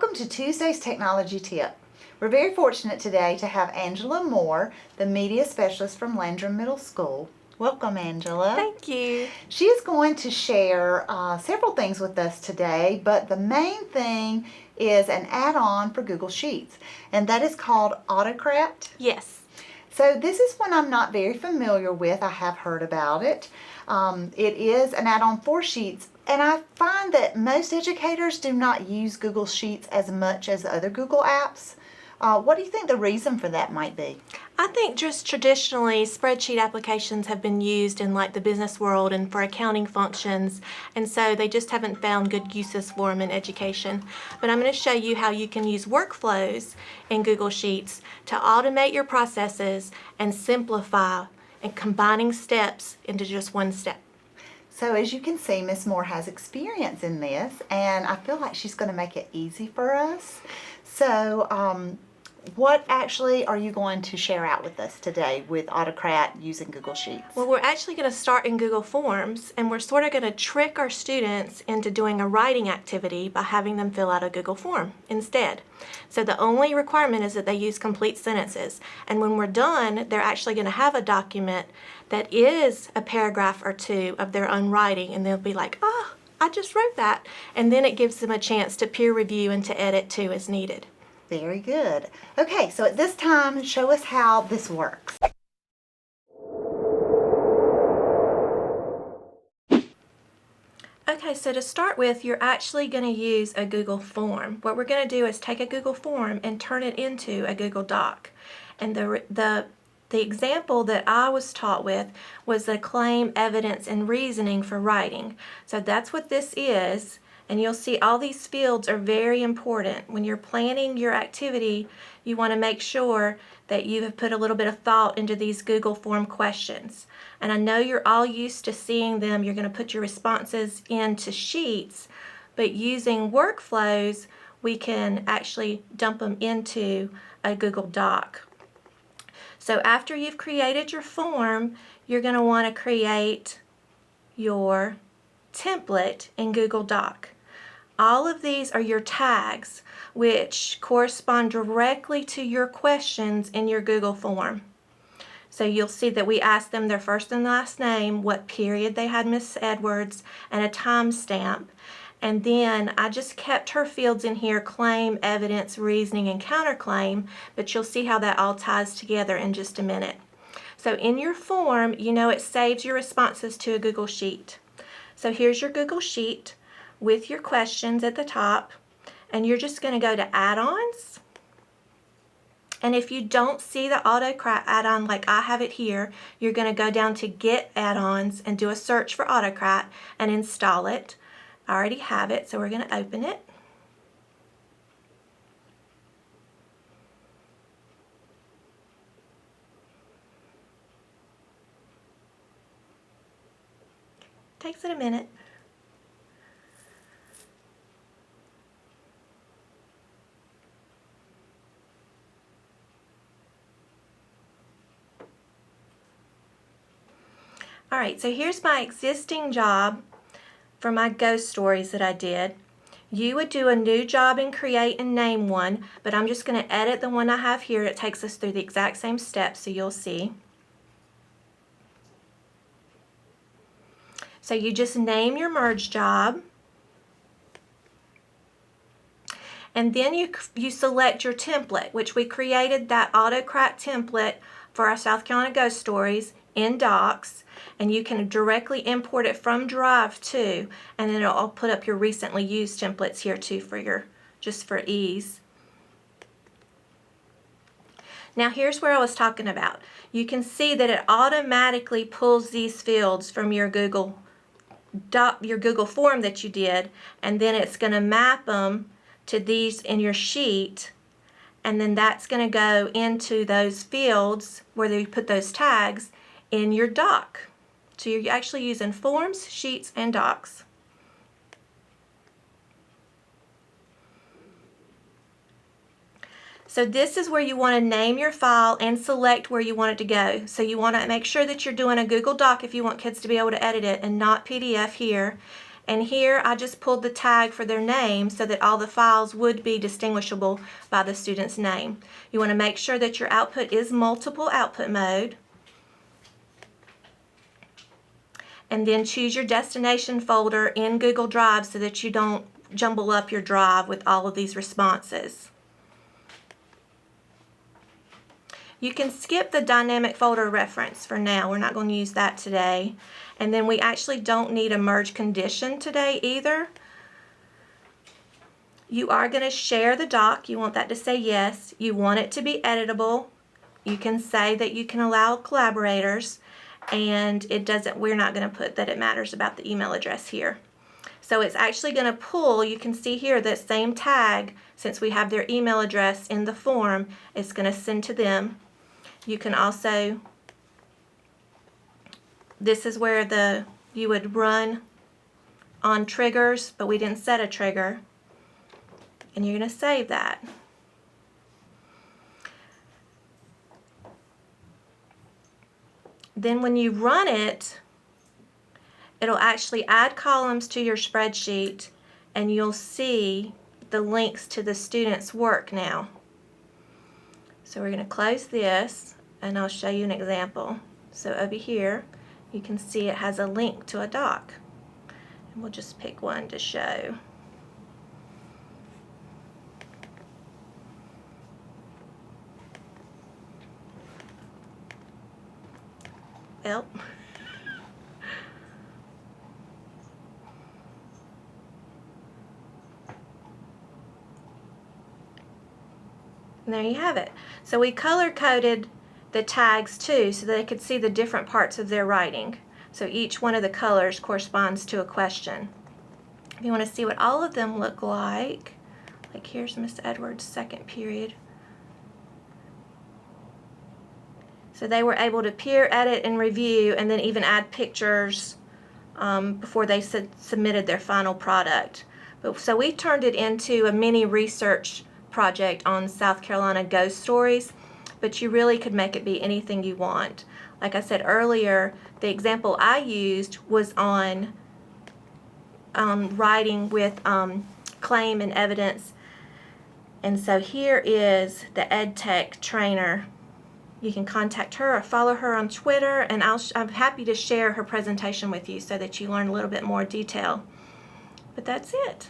Welcome to Tuesday's Technology Tip. We're very fortunate today to have Angela Moore, the media specialist from Landrum Middle School. Welcome, Angela. Thank you. She is going to share several things with us today, but the main thing is an add-on for Google Sheets, and that is called AutoCrat. Yes. So this is one I'm not very familiar with. I have heard about it. It is an add-on for Sheets, and I find that most educators do not use Google Sheets as much as other Google apps. What do you think the reason for that might be? I think just traditionally spreadsheet applications have been used in like the business world and for accounting functions, and so they just haven't found good uses for them in education. But I'm going to show you how you can use workflows in Google Sheets to automate your processes and simplify and combining steps into just one step. So as you can see, Ms. Moore has experience in this, and I feel like she's going to make it easy for us. So what actually are you going to share out with us today with AutoCrat using Google Sheets? Well, we're actually going to start in Google Forms, and we're sort of going to trick our students into doing a writing activity by having them fill out a Google form instead. So the only requirement is that they use complete sentences, and when we're done, they're actually going to have a document that is a paragraph or two of their own writing, and they'll be like, oh, I just wrote that, and then it gives them a chance to peer review and to edit too as needed. Very good. Okay, so at this time, show us how this works. Okay, so to start with, you're actually going to use a Google form. What we're going to do is take a Google form and turn it into a Google Doc. And the example that I was taught with was the claim, evidence, and reasoning for writing. So that's what this is. And you'll see all these fields are very important. When you're planning your activity, you want to make sure that you have put a little bit of thought into these Google form questions. And I know you're all used to seeing them. You're going to put your responses into Sheets, but using workflows, we can actually dump them into a Google Doc. So after you've created your form, you're going to want to create your template in Google Doc. All of these are your tags, which correspond directly to your questions in your Google form. So you'll see that we asked them their first and last name, what period they had Miss Edwards, and a timestamp. And then I just kept her fields in here, claim, evidence, reasoning, and counterclaim, but you'll see how that all ties together in just a minute. So in your form, you know it saves your responses to a Google Sheet. So here's your Google Sheet with your questions at the top, and you're just going to go to add-ons. And if you don't see the AutoCrat add-on like I have it here, you're going to go down to Get Add-ons and do a search for AutoCrat and install it. I already have it, so we're going to open it. Takes it a minute. Alright, so here's my existing job for my ghost stories that I did. You would do a new job and create and name one, but I'm just going to edit the one I have here. It takes us through the exact same steps, so you'll see. So you just name your merge job, and then you select your template, which we created that AutoCrat template for our South Carolina ghost stories in Docs, and you can directly import it from Drive too, and then it'll put up your recently used templates here too for just for ease. Now here's where I was talking about. You can see that it automatically pulls these fields from your Google form that you did, and then it's going to map them to these in your sheet, and then that's going to go into those fields where you put those tags in your doc. So you're actually using Forms, Sheets, and Docs. So this is where you want to name your file and select where you want it to go. So you want to make sure that you're doing a Google Doc if you want kids to be able to edit it and not PDF here. And here I just pulled the tag for their name so that all the files would be distinguishable by the student's name. You want to make sure that your output is multiple output mode. And then choose your destination folder in Google Drive so that you don't jumble up your drive with all of these responses. You can skip the dynamic folder reference for now. We're not going to use that today. And then we actually don't need a merge condition today either. You are going to share the doc. You want that to say yes. You want it to be editable. You can say that you can allow collaborators, and we're not going to put that it matters about the email address here. So it's actually going to pull, you can see here that same tag, since we have their email address in the form, it's going to send to them. You can also, this is where you would run on triggers, but we didn't set a trigger. And you're going to save that. Then when you run it, it'll actually add columns to your spreadsheet, and you'll see the links to the student's work now. So we're going to close this, and I'll show you an example. So over here, you can see it has a link to a doc. And we'll just pick one to show. Well, and there you have it. So we color-coded the tags too so they could see the different parts of their writing. So each one of the colors corresponds to a question. If you want to see what all of them look like here's Miss Edwards' second period. So they were able to peer, edit, and review, and then even add pictures before they submitted their final product. So we turned it into a mini research project on South Carolina ghost stories, but you really could make it be anything you want. Like I said earlier, the example I used was on writing with claim and evidence. And so here is the EdTech trainer. You can contact her or follow her on Twitter, and I'm happy to share her presentation with you so that you learn a little bit more detail. But that's it.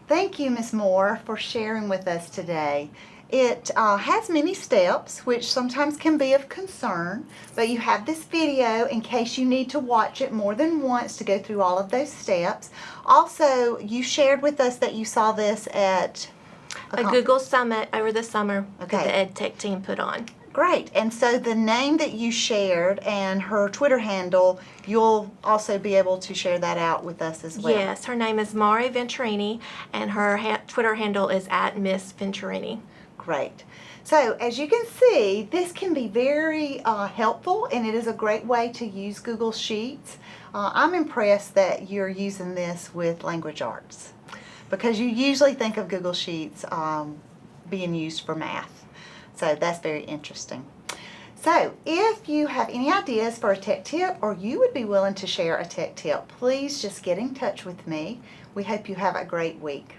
Thank you, Ms. Moore, for sharing with us today. It has many steps, which sometimes can be of concern, but you have this video in case you need to watch it more than once to go through all of those steps. Also, you shared with us that you saw this at a Google Summit over the summer that the EdTech team put on. Great. And so the name that you shared and her Twitter handle, you'll also be able to share that out with us as well. Yes, her name is Mari Venturini, and her Twitter handle is @Miss Venturini. Great. So as you can see, this can be very helpful, and it is a great way to use Google Sheets. I'm impressed that you're using this with language arts, because you usually think of Google Sheets being used for math. So that's very interesting. So if you have any ideas for a tech tip, or you would be willing to share a tech tip, please just get in touch with me. We hope you have a great week.